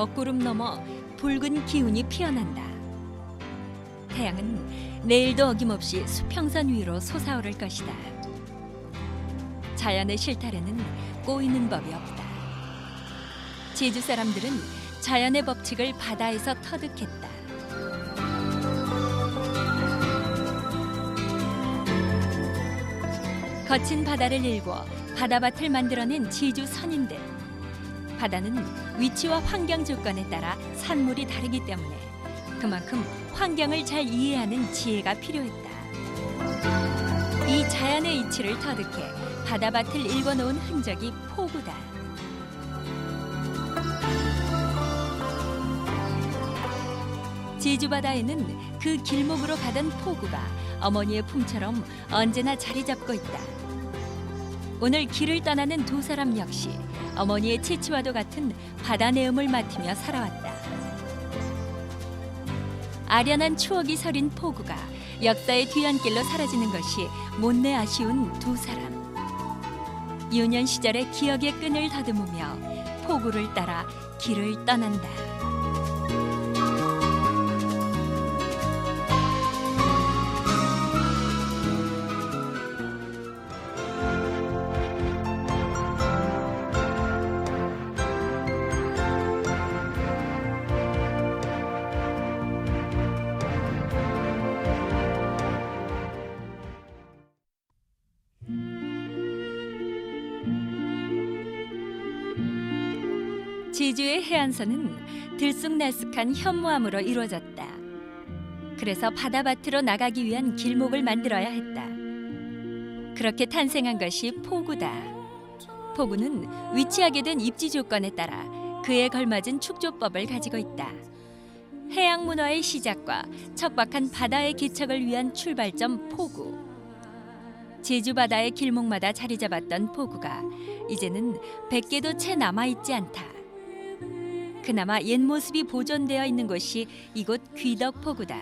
먹구름 넘어 붉은 기운이 피어난다. 태양은 내일도 어김없이 수평선 위로 솟아오를 것이다. 자연의 실타래는 꼬이는 법이 없다. 제주 사람들은 자연의 법칙을 바다에서 터득했다. 거친 바다를 일궈 바다밭을 만들어낸 제주 선인들. 바다는 위치와 환경 조건에 따라 산물이 다르기 때문에 그만큼 환경을 잘 이해하는 지혜가 필요했다. 이 자연의 이치를 터득해 바다밭을 일궈놓은 흔적이 포구다. 제주 바다에는 그 길목으로 가던 포구가 어머니의 품처럼 언제나 자리 잡고 있다. 오늘 길을 떠나는 두 사람 역시 어머니의 채취와도 같은 바다 내음을 맡으며 살아왔다. 아련한 추억이 서린 포구가 역사의 뒤안길로 사라지는 것이 못내 아쉬운 두 사람. 유년 시절의 기억의 끈을 더듬으며 포구를 따라 길을 떠난다. 제주의 해안선은 들쑥날쑥한 현무암으로 이루어졌다. 그래서 바다밭으로 나가기 위한 길목을 만들어야 했다. 그렇게 탄생한 것이 포구다. 포구는 위치하게 된 입지 조건에 따라 그에 걸맞은 축조법을 가지고 있다. 해양 문화의 시작과 척박한 바다의 개척을 위한 출발점 포구. 제주 바다의 길목마다 자리 잡았던 포구가 이제는 100개도 채 남아있지 않다. 그나마 옛 모습이 보존되어 있는 곳이 이곳 귀덕포구다.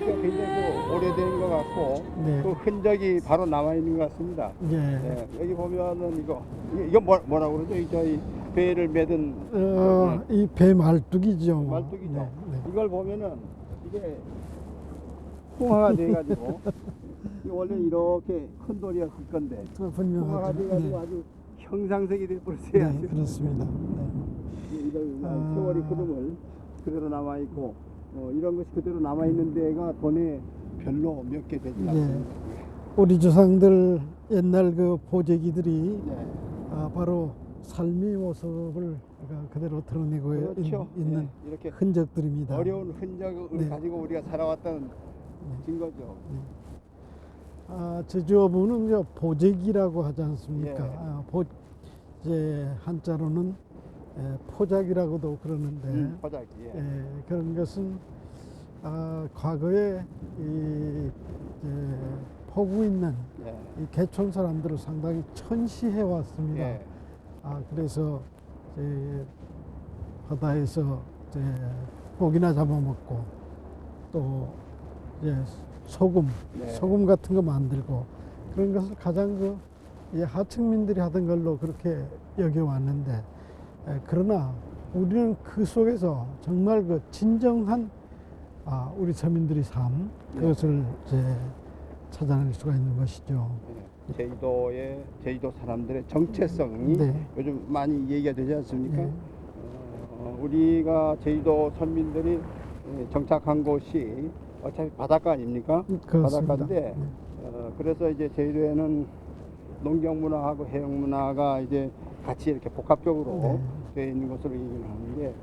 굉장히 오래된 것 같고 네. 그 흔적이 바로 남아 있는 것 같습니다. 예. 네, 여기 보면은 이거 뭐라고 그러죠? 저희 배를 매든 이 배 말뚝이죠. 말뚝이죠. 네, 네. 이걸 보면은 이게 풍화가 돼가지고 이게 원래 이렇게 큰 돌이었을 건데 풍화가 분명하죠. 돼가지고 네. 아주 형상색이 돼버렸어요. 네, 그렇습니다. 네. 이걸 세월이 흐름을 그대로 남아 있고 이런 것이 그대로 남아 있는 데가 돈에 별로 몇 개 되지 네. 않습니다. 우리 조상들 옛날 그 보재기들이 네. 바로 삶의 모습을 그대로 드러내고 그렇죠. 있는 네, 이렇게 흔적들입니다. 어려운 흔적을 네. 가지고 우리가 살아왔다는 증거죠. 제주 어부는 이제 보재기라고 하지 않습니까? 예. 이제 한자로는 포작이라고도 그러는데 포작이. 그런 것은 과거에 이 포구 있는 예. 이 개촌 사람들을 상당히 천시해 왔습니다. 예. 그래서 이제 바다에서 이제 고기나 잡아먹고 또 이제 소금 같은 거 만들고 그런 것을 가장 하층민들이 하던 걸로 그렇게 여겨왔는데 그러나 우리는 그 속에서 정말 그 진정한 우리 서민들의 삶 그것을 이제 찾아낼 수가 있는 것이죠. 제주도 사람들의 정체성이 네. 요즘 많이 얘기가 되지 않습니까? 네. 우리가 제주도 선민들이 정착한 곳이 어차피 바닷가 아닙니까? 그렇습니다. 바닷가인데 그래서 이제 제주도에는 농경 문화하고 해양 문화가 이제 같이 이렇게 복합적으로 되어 있는 것으로 얘기를 하는데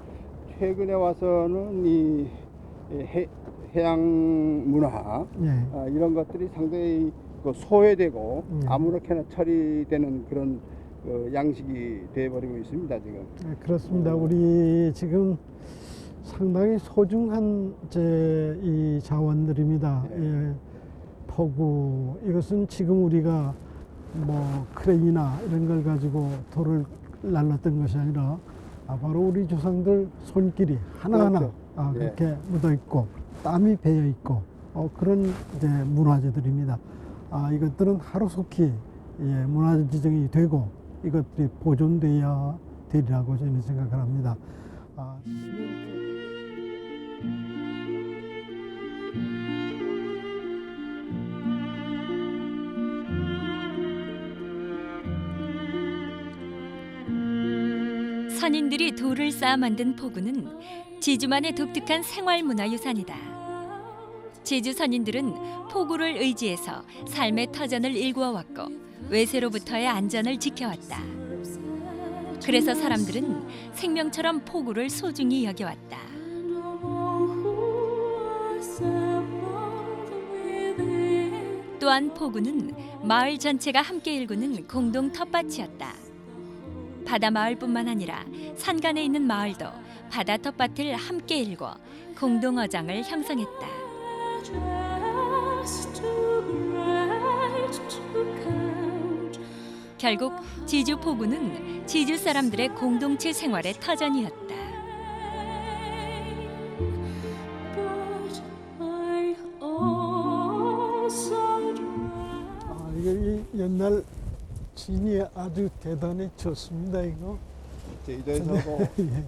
최근에 와서는 이 해양 문화 이런 것들이 상당히 소외되고 아무렇게나 처리되는 그런 양식이 되어버리고 있습니다 지금. 그렇습니다. 우리 지금 상당히 소중한 이 자원들입니다. 포구 이것은 지금 우리가 뭐 크레인이나 이런 걸 가지고 돌을 날랐던 것이 아니라 바로 우리 조상들 손길이 하나하나 그렇죠. 그렇게 묻어 있고 땀이 배어 있고 그런 이제 문화재들입니다. 이것들은 하루속히 문화재 지정이 되고 이것들이 보존돼야 되리라고 저는 생각을 합니다. 선인들이 돌을 쌓아 만든 포구는 제주만의 독특한 생활문화유산이다. 제주 선인들은 포구를 의지해서 삶의 터전을 일구어 왔고 외세로부터의 안전을 지켜왔다. 그래서 사람들은 생명처럼 포구를 소중히 여겨왔다. 또한 포구는 마을 전체가 함께 일구는 공동 텃밭이었다. 바다 마을뿐만 아니라 산간에 있는 마을도 바다 텃밭을 함께 일궈 공동 어장을 형성했다. 결국 제주 포구는 제주 사람들의 공동체 생활의 터전이었다. 이거 이 옛날 진이 아주 대단히 좋습니다. 이거 제주도에서도 예,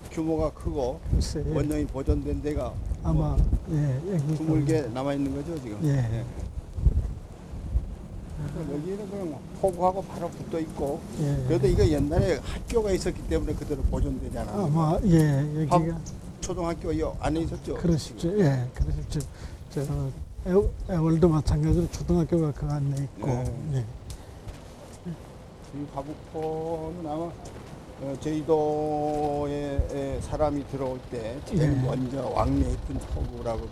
규모가 크고 글쎄, 예. 원형이 보존된 데가 아마 여기 20개 남아 있는 거죠 지금. 예. 여기는 그냥 포구하고 바로 붙어 있고. 예. 그래도 이거 옛날에 학교가 있었기 때문에 그대로 보존되잖아. 아마 여기가 초등학교 이 안에 있었죠. 그러시죠. 예, 그러시죠. 애월도 마찬가지로 초등학교가 그 안에 있고. 네. 이 화북포는 아마 제주도에 사람이 들어올 때 제일 먼저 왕래에 뜬 포구라고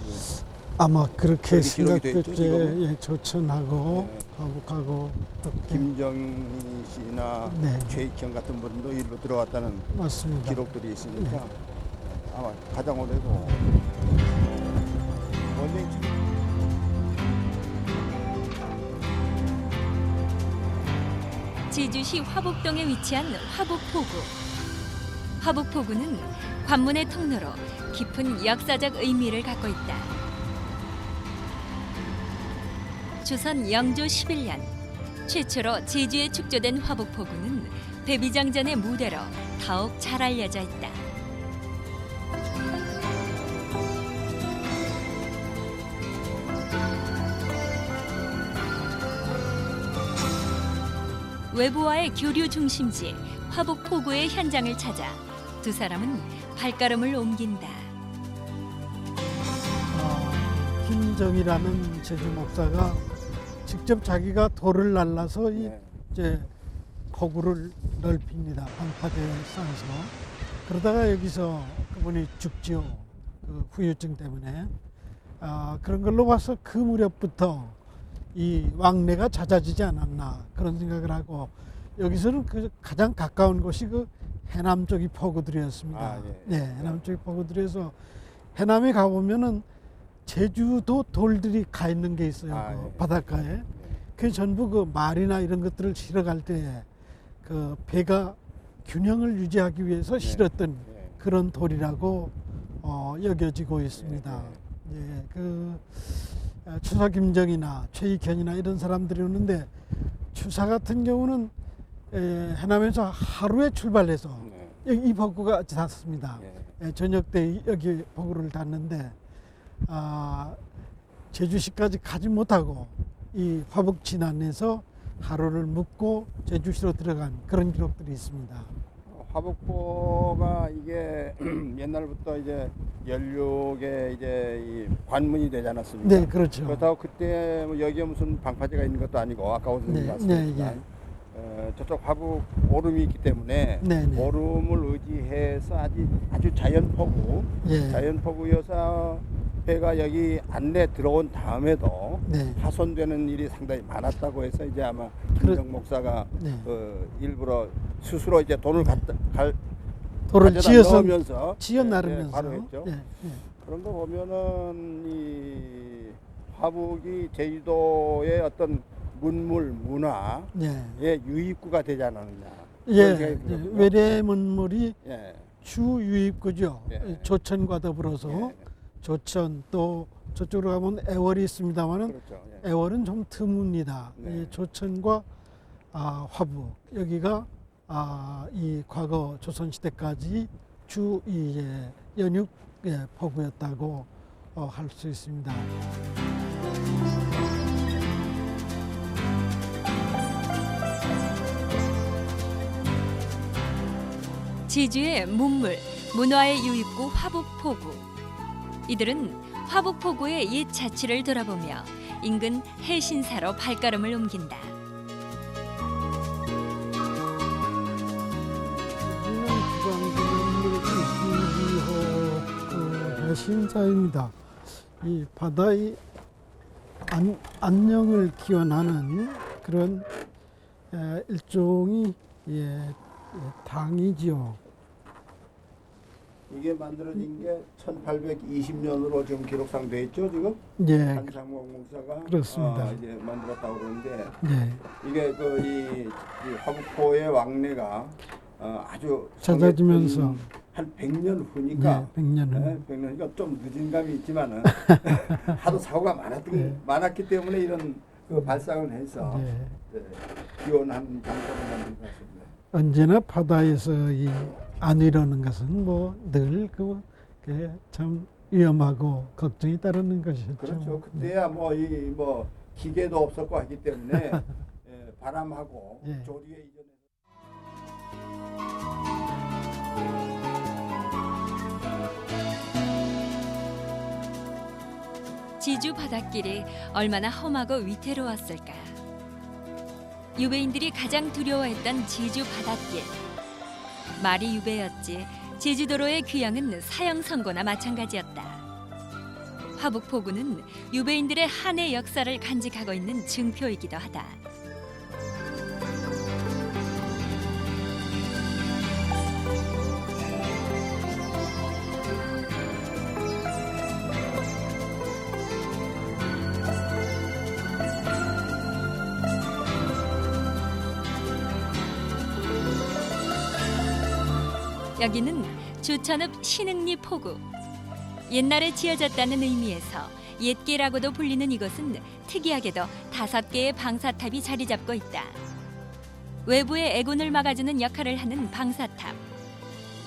아마 그렇게 그렇게 기록이 돼 있죠, 생각됐죠. 지금은? 조천하고 네. 화북하고 김정희 씨나 네. 최익현 같은 분도 일로 들어왔다는 맞습니다. 기록들이 있으니까 아마 가장 오래고 원래 제주시 화북동에 위치한 화북포구. 화북포구는 관문의 통로로 깊은 역사적 의미를 갖고 있다. 조선 영조 11년 최초로 제주에 축조된 화북포구는 배비장전의 무대로 더욱 잘 알려져 있다. 외부와의 교류 중심지 화북포구의 현장을 찾아 두 사람은 발걸음을 옮긴다. 김정이라는 제주 목사가 직접 자기가 돌을 날라서 이제 포구를 넓힙니다. 방파제에 쌓아서. 그러다가 여기서 그분이 죽지요. 그 후유증 때문에. 그런 걸로 봐서 그 무렵부터 이 왕래가 잦아지지 않았나 그런 생각을 하고 여기서는 그 가장 가까운 곳이 그 해남 쪽이 포구들이었습니다. 해남 쪽이 포구들이어서 해남에 가보면은 제주도 돌들이 가 있는 게 있어요. 바닷가에. 그 전부 그 말이나 이런 것들을 실어 갈 때 그 배가 균형을 유지하기 위해서 실었던 그런 돌이라고 여겨지고 있습니다. 추사 김정이나 최익현이나 이런 사람들이 오는데 추사 같은 경우는 해남에서 하루에 출발해서 여기 이 포구가 닿습니다. 저녁 때 여기 포구를 닿는데 제주시까지 가지 못하고 이 화북 진안에서 하루를 묵고 제주시로 들어간 그런 기록들이 있습니다. 화북포가 이게 옛날부터 이제 연륙의 이제 이 관문이 되지 않았습니까? 네, 그렇죠. 그렇다고 그때 뭐 여기에 무슨 방파제가 있는 것도 아니고 아까 오신 것 같습니다. 저쪽 화북 오름이 있기 때문에 오름을 의지해서 아주 자연포구, 자연포구여서 배가 여기 안내 들어온 다음에도 파손되는 일이 상당히 많았다고 해서 이제 아마 김정 목사가 일부러 스스로 이제 돈을 돌을 넣으면서 지어 나르면서 바로했죠. 그런 거 보면은 이 화북이 제주도의 어떤 문물 문화의 유입구가 되지 않았느냐. 외래 문물이 주 유입구죠. 조천과 더불어서 조천 또 저쪽으로 가면 애월이 있습니다만은 그렇죠. 예. 애월은 좀 드뭅니다. 네. 이 조천과 화북 여기가 이 과거 조선시대까지 주 이제 연육 포구였다고 할 수 있습니다. 지주의 문물, 문화의 유입구 화북포구. 이들은 화북포구의 옛 자취를 돌아보며 인근 해신사로 발걸음을 옮긴다. 해신사입니다. 이 바다의 안녕을 기원하는 그런 일종의 당이지요. 이게 만들어진 게 1820년으로 지금 기록상 돼 있죠, 지금? 예, 한상봉 목사가 그렇습니다. 이제 만들었다고 그러는데 예. 이게 이 화북포의 왕래가 아주 찾아지면서 한 100년 후니까 네, 100년은 100년이니까 좀 늦은 감이 있지만은 하도 사고가 많았기 때문에 이런 그 발상을 해서 기원한 장소를 만든 것 같습니다. 언제나 바다에서 안 이러는 것은 뭐 늘 참 위험하고 걱정이 따르는 것이었죠. 그렇죠. 그때야 뭐 기계도 없었고 하기 때문에 바람하고 예. 조류에 이전해서. 지주 바닷길이 얼마나 험하고 위태로웠을까. 유배인들이 가장 두려워했던 지주 바닷길. 말이 유배였지 제주도로의 귀향은 사형 선고나 마찬가지였다. 화북포구는 유배인들의 한해 역사를 간직하고 있는 증표이기도 하다. 여기는 주천읍 신흥리 포구. 옛날에 지어졌다는 의미에서 옛길이라고도 불리는 이곳은 특이하게도 5개의 방사탑이 자리 잡고 있다. 외부의 애군을 막아주는 역할을 하는 방사탑.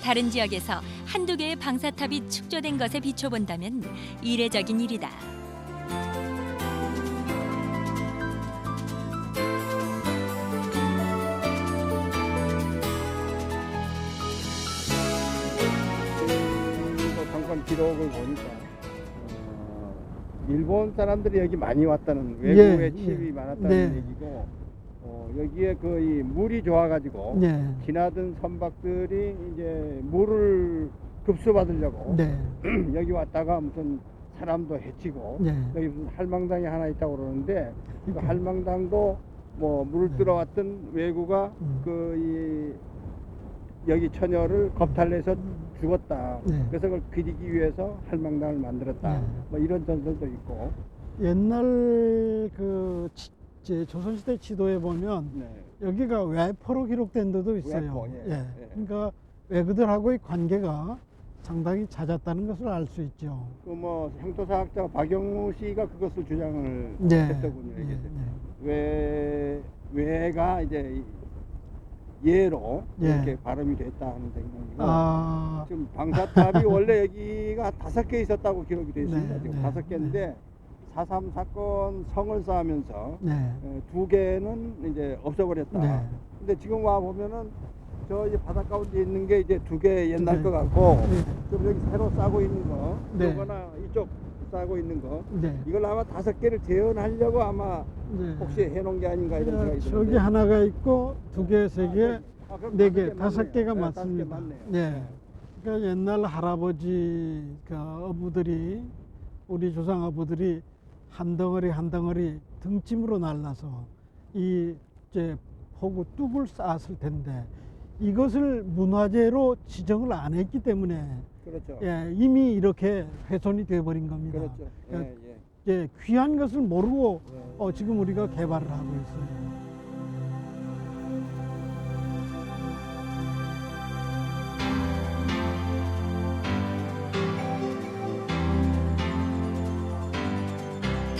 다른 지역에서 한두 개의 방사탑이 축조된 것에 비춰본다면 이례적인 일이다. 잠깐 기록을 보니까 일본 사람들이 여기 많이 왔다는 예, 외국의 침입이 많았다는 네. 얘기고 여기에 이 물이 좋아가지고 네. 지나던 선박들이 이제 물을 급수받으려고 네. 여기 왔다가 무슨 사람도 해치고 네. 여기 무슨 할망당이 하나 있다고 그러는데 그 할망당도 뭐 물을 네. 들어왔던 외구가 여기 처녀를 겁탈내서 죽었다. 네. 그래서 그걸 그리기 위해서 할망당을 만들었다. 네. 뭐 이런 전설도 있고. 옛날 조선시대 지도에 보면 네. 여기가 외포로 기록된 데도 있어요. 외포, 예. 그러니까 외구들하고의 관계가 상당히 잦았다는 것을 알 수 있죠. 그 뭐 향토사학자 박영우 씨가 그것을 주장을 네. 했더군요. 외가 이제 예로 예. 이렇게 발음이 됐다 하는 생각이고 지금 방사탑이 원래 여기가 5개 있었다고 기록이 되어 있습니다. 네, 지금 네, 5개인데 4.3 사건 성을 쌓으면서 네. 2개는 이제 없어버렸다. 네. 근데 지금 와 보면은 저 이제 바닷 가운데 있는 게 이제 2개 옛날 네. 것 같고 네. 좀 여기 새로 싸고 있는 거, 네. 요거나 이쪽 싸고 있는 거, 네. 이걸 아마 5개를 재현하려고 아마 네. 혹시 해놓은 게 아닌가 이런 생각이 드는데. 저기 하나가 있고 2개, 3개, 그럼 4개, 5개 5개가 맞네요. 맞습니다. 5개 맞네요. 네. 그러니까 옛날 할아버지 어부들이 우리 조상 어부들이 한 덩어리 한 덩어리 등짐으로 날라서 이 이제 포구 뚝을 쌓았을 텐데 이것을 문화재로 지정을 안 했기 때문에 그렇죠. 이미 이렇게 훼손이 되어버린 겁니다. 그렇죠. 그러니까 귀한 것을 모르고 지금 우리가 개발을 하고 있어요.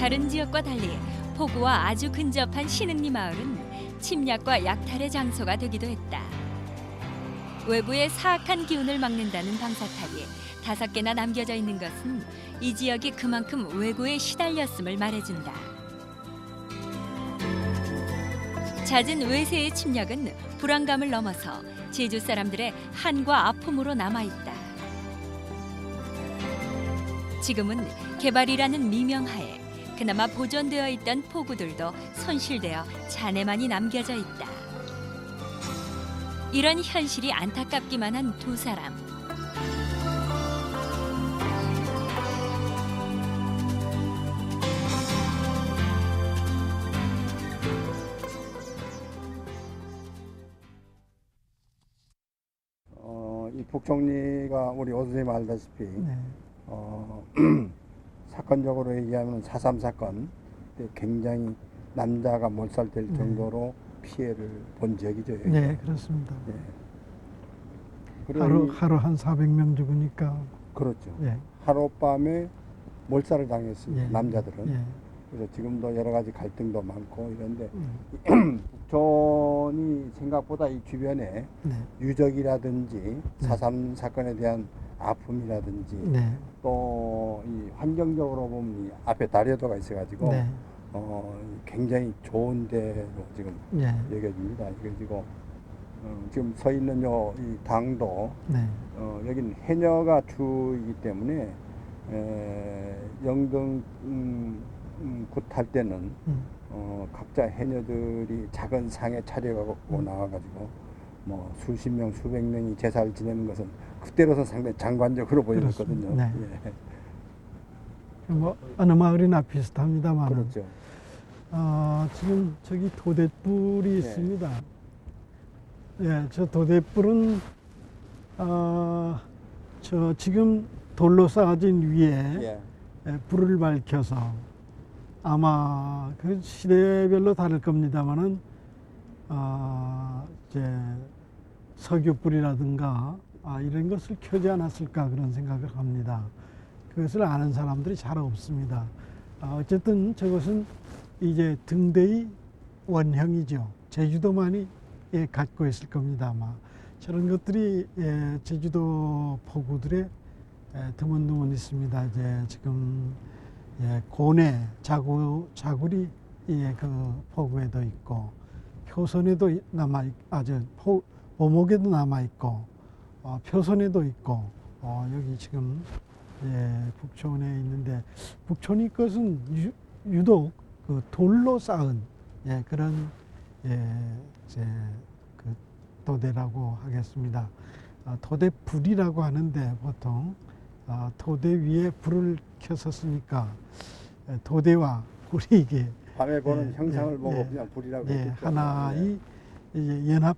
다른 지역과 달리 포구와 아주 근접한 신흥리 마을은 침략과 약탈의 장소가 되기도 했다. 외부의 사악한 기운을 막는다는 방사탑이 5개나 남겨져 있는 것은 이 지역이 그만큼 왜구에 시달렸음을 말해준다. 잦은 외세의 침략은 불안감을 넘어서 제주 사람들의 한과 아픔으로 남아있다. 지금은 개발이라는 미명하에 그나마 보존되어 있던 포구들도 손실되어 잔해만이 남겨져 있다. 이런 현실이 안타깝기만 한 두 사람. 이 북총리가 우리 오 선생님 알다시피 네. 사건적으로 얘기하면 4.3 사건 때 굉장히 남자가 몰살될 네. 정도로 피해를 본 적이죠. 여기가. 네, 그렇습니다. 네. 그리고 하루 한 400명 죽으니까. 그렇죠. 예. 하룻밤에 몰살을 당했습니다. 예. 남자들은. 예. 그래서 지금도 여러 가지 갈등도 많고 이런데 음. 북촌이 생각보다 이 주변에 네. 유적이라든지 4.3 사건에 대한 아픔이라든지 네. 또 이 환경적으로 보면 이 앞에 다리도가 있어가지고 네. 굉장히 좋은 데로 지금 예. 여겨집니다. 그리고 지금 서 있는 이 당도 네. 여기는 해녀가 주이기 때문에 영등 굿할 때는 각자 해녀들이 작은 상에 차려가고 나와가지고 뭐 수십 명, 수백 명이 제사를 지내는 것은 그때로서 상당히 장관적으로 보여졌거든요. 네. 예. 뭐 어느 마을이나 비슷합니다만. 그렇죠. 지금 저기 도대뿔이 네. 있습니다. 예, 저 도대뿔은 저 지금 돌로 쌓아진 위에 예. 불을 밝혀서 아마 그 시대별로 다를 겁니다만은 이제 석유불이라든가 이런 것을 켜지 않았을까 그런 생각을 합니다. 그것을 아는 사람들이 잘 없습니다. 어쨌든 저것은 이제 등대의 원형이죠. 제주도만이 갖고 있을 겁니다. 아마 저런 것들이 제주도 포구들에 드문드문 있습니다. 이제 지금 고내 자굴이 그 포구에도 있고 표선에도 오목에도 남아 있고 표선에도 있고 여기 지금 북촌에 있는데 북촌이 것은 유독 그 돌로 쌓은 그런 그 도대라고 하겠습니다. 도대불이라고 하는데 보통 도대 위에 불을 켜섰으니까 도대와 불이 이게 밤에 보는 형상을 보고 그냥 불이라고 했겠죠. 하나의 이제 연합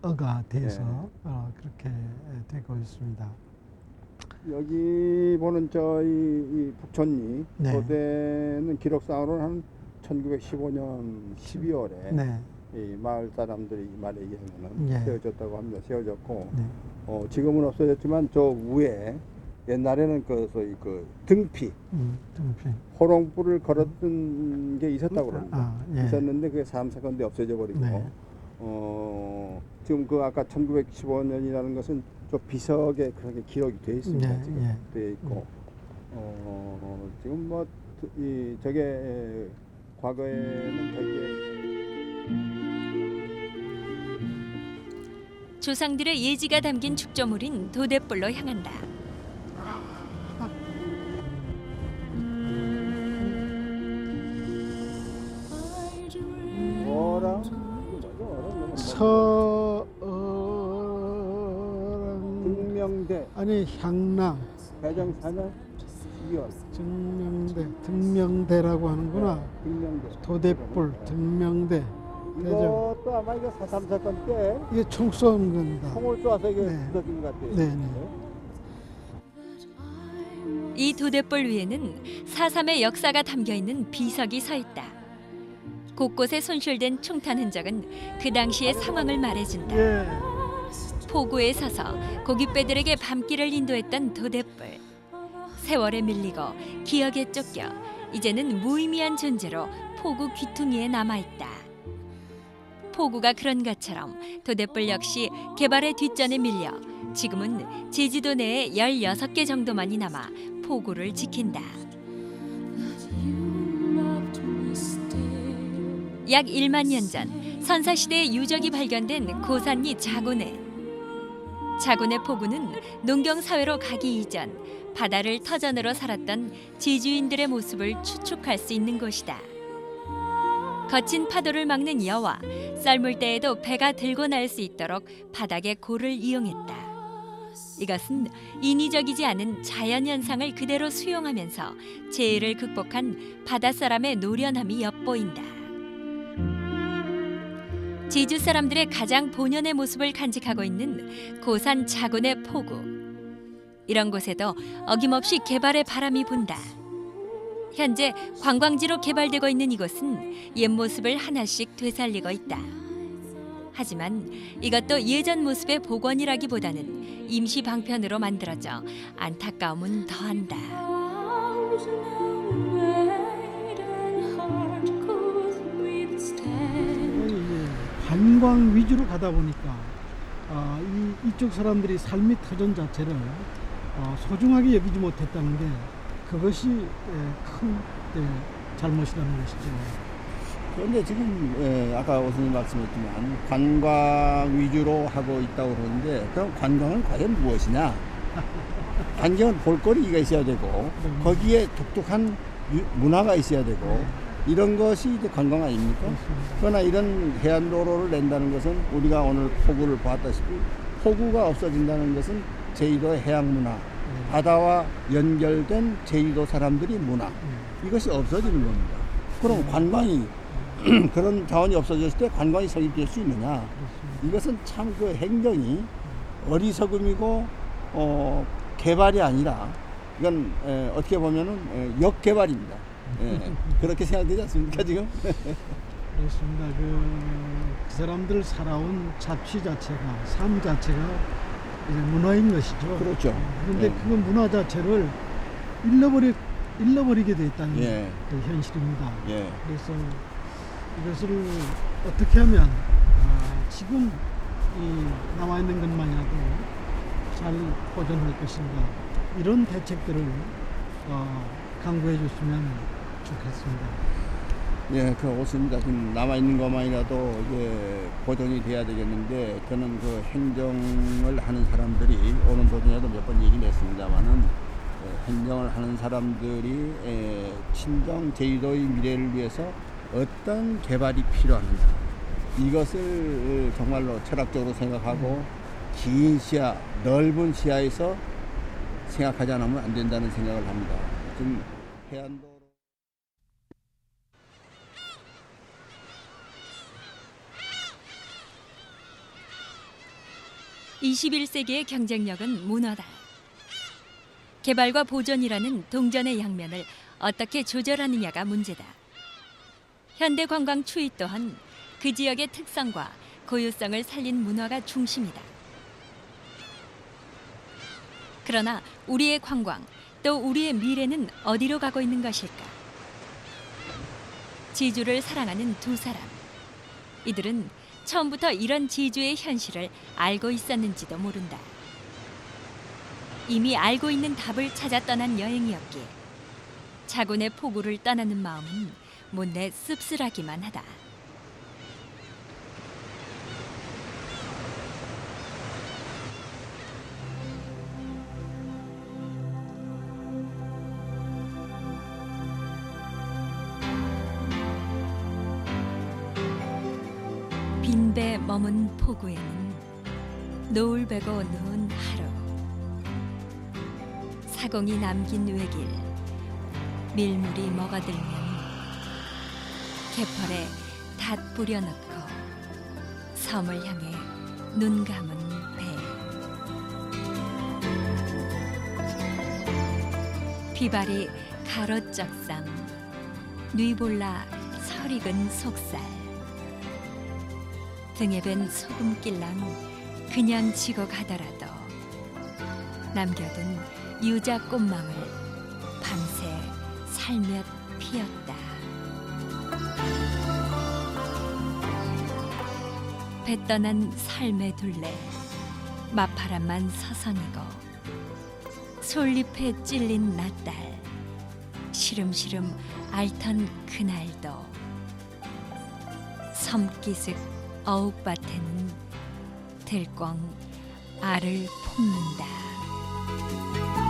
어가 돼서 그렇게 되고 있습니다. 여기 보는 이 북촌리 네. 도대는 기록상으로는 한 1915년 12월에 네. 이 마을 사람들이 말에 의하면 예. 세워졌다고 합니다. 세워졌고 네. 지금은 없어졌지만 저 위에 옛날에는 소위 등피 등피. 호롱불을 걸었던 게 있었다고 그럽니다. 예. 있었는데 그게 3 사건 때 없어져 버리고 네. 지금 그 아까 1915년이라는 것은 저 비석에 그렇게 기록이 돼 있습니다. 예, 지금 예. 돼 있고 지금 뭐 저게 과거에는 되게 조상들의 예지가 담긴 축조물인 도대불로 향한다. 등명대 아니 향남 대정 4년 12월 등명대라고 하는구나. 등명대 도대불 등명대 대정. 이것도 아마 이거 4.3 사건 때 이게 총 쏘는 겁니다. 총을 쏘아서 이게 네. 부서진 것 같아요. 네네. 이 도대불 위에는 4.3의 역사가 담겨 있는 비석이 서 있다. 곳곳에 손실된 총탄 흔적은 그 당시의 상황을 말해준다. 예. 포구에 서서 고깃배들에게 밤길을 인도했던 도대불. 세월에 밀리고 기억에 쫓겨 이제는 무의미한 존재로 포구 귀퉁이에 남아있다. 포구가 그런 것처럼 도대뿔 역시 개발의 뒷전에 밀려 지금은 제주도 내에 16개 정도만이 남아 포구를 지킨다. 약 1만 년 전 선사시대의 유적이 발견된 고산리 자고내. 자고내 포구는 농경사회로 가기 이전 바다를 터전으로 살았던 지주인들의 모습을 추측할 수 있는 곳이다. 거친 파도를 막는 여와 썰물 때에도 배가 들고 날 수 있도록 바닥에 골을 이용했다. 이것은 인위적이지 않은 자연현상을 그대로 수용하면서 재해를 극복한 바닷사람의 노련함이 엿보인다. 제주 사람들의 가장 본연의 모습을 간직하고 있는 고산 자고내 포구. 이런 곳에도 어김없이 개발의 바람이 분다. 현재 관광지로 개발되고 있는 이곳은 옛 모습을 하나씩 되살리고 있다. 하지만 이것도 예전 모습의 복원이라기보다는 임시 방편으로 만들어져 안타까움은 더한다. 관광 위주로 가다 보니까 이쪽 사람들이 삶의 터전 자체를 소중하게 여기지 못했다는 게 그것이 큰 잘못이라는 것이죠. 그런데 지금 아까 교수님 말씀했지만 관광 위주로 하고 있다고 그러는데 그럼 관광은 과연 무엇이냐? 관광은 볼거리가 있어야 되고 거기에 독특한 문화가 있어야 되고 이런 것이 이제 관광 아닙니까? 그렇습니다. 그러나 이런 해안도로를 낸다는 것은 우리가 오늘 포구를 보았다시피 포구가 없어진다는 것은 제주도의 해양문화, 바다와 연결된 제주도 사람들이 문화 이것이 없어지는 겁니다. 그럼 관광이 그런 자원이 없어졌을 때 관광이 성립될 수 있느냐? 이것은 참 그 행정이 어리석음이고 개발이 아니라 이건 어떻게 보면은 역개발입니다. 그렇게 생각되지 않습니까 지금? 그렇습니다. 그 사람들 살아온 자취 자체가 삶 자체가 이제 문화인 것이죠. 그렇죠. 그런데 그 문화 자체를 잃어버리게 됐다는 그 현실입니다. 그래서 이것을 어떻게 하면 지금 이 남아 있는 것만이라도 잘 보존할 것인가 이런 대책들을 강구해 줬으면 좋겠습니다. 예, 그렇습니다. 지금 남아 있는 것만이라도 이제 보존이 돼야 되겠는데 저는 그 행정을 하는 사람들이 오는 도중에도 몇 번 얘기를 했습니다만은 행정을 하는 사람들이 친정 제주도의 미래를 위해서 어떤 개발이 필요하는가 이것을 정말로 철학적으로 생각하고 긴 시야, 넓은 시야에서 생각하지 않으면 안 된다는 생각을 합니다. 지금 해안도로 21세기의 경쟁력은 문화다. 개발과 보존이라는 동전의 양면을 어떻게 조절하느냐가 문제다. 현대 관광 추이 또한 그 지역의 특성과 고유성을 살린 문화가 중심이다. 그러나 우리의 관광 또 우리의 미래는 어디로 가고 있는 것일까? 제주를 사랑하는 두 사람. 이들은 처음부터 이런 제주의 현실을 알고 있었는지도 모른다. 이미 알고 있는 답을 찾아 떠난 여행이었기에 자고내 포구를 떠나는 마음은 못내 씁쓸하기만 하다. 빈배 머문 포구에는 노을 베고 누운 하루, 사공이 남긴 외길, 밀물이 먹어들면 개펄에 닷 뿌려넣고 섬을 향해 눈 감은 배, 비바리 가로쩍삼, 뉘볼라 설익은 속살, 등에 밴 소금길랑 그냥 지고 가더라도 남겨둔 유자 꽃망울 밤새 살며t 피 피었다. 배 떠난 삶의 둘레, 맞바람만 서성이고 솔잎에 찔린 낮달, 시름시름 앓던 그날도 섬기슥 어옥밭에는 들꽝 알을 품는다.